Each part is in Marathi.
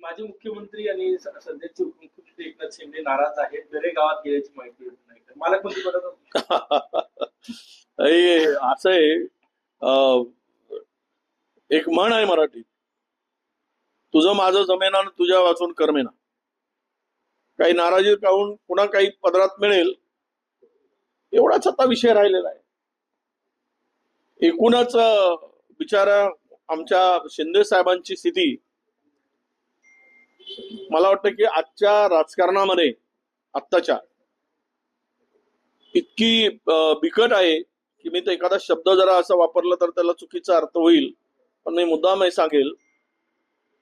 माजी मुख्यमंत्री आणि सध्याचे उपमुख्यमंत्री एकनाथ शिंदे नाराज आहेत, दरे गावात गेल्याची माहिती येत नाही. मला कोणती पडत असं आहे. एक म्हण आहे मराठीत, तुझं माझं जमेना न तुझ्या वाचून करमेना. काही नाराजी काढून पुन्हा काही पदरात मिळेल एवढाच आता विषय राहिलेला आहे. एकूणच बिचारा आमच्या शिंदे साहेबांची स्थिती मला वाटतं की आजच्या राजकारणामध्ये आत्ताच्या इतकी बिकट आहे की मी तर एखादा शब्द जरा असा वापरला तर त्याला चुकीचा अर्थ होईल, पण मी मुद्दाम हे सांगेल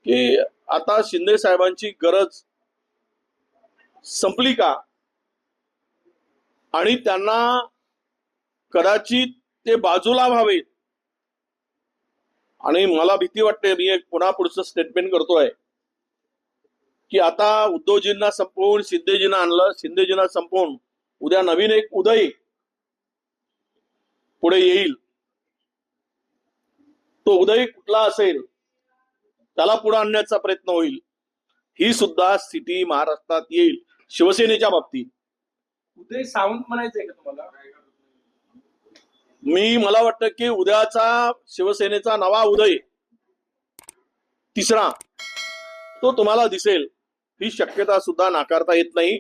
की आता शिंदे साहेबांची गरज संपली का, आणि त्यांना कदाचित ते बाजूला व्हावेत. आणि मला भीती वाटते, मी एक पुन्हा पुढचं स्टेटमेंट करतोय की आता उद्धवजींना संपवून शिंदेजींना आणलं, शिंदेजींना संपवून उद्या नवीन एक उदय पुढे येईल. तो उदय कुठला असेल त्याला पुढे आणण्याचा प्रयत्न होईल. ही सुद्धा स्थिती महाराष्ट्रात येईल शिवसेनेच्या बाबतीत. उदय सावंत म्हणायचंय का तुम्हाला? मला वाटतं की उद्याचा शिवसेनेचा नवा उदय तिसरा तो तुम्हाला दिसेल, ही शक्यता सुद्धा नाकारता येत नाही.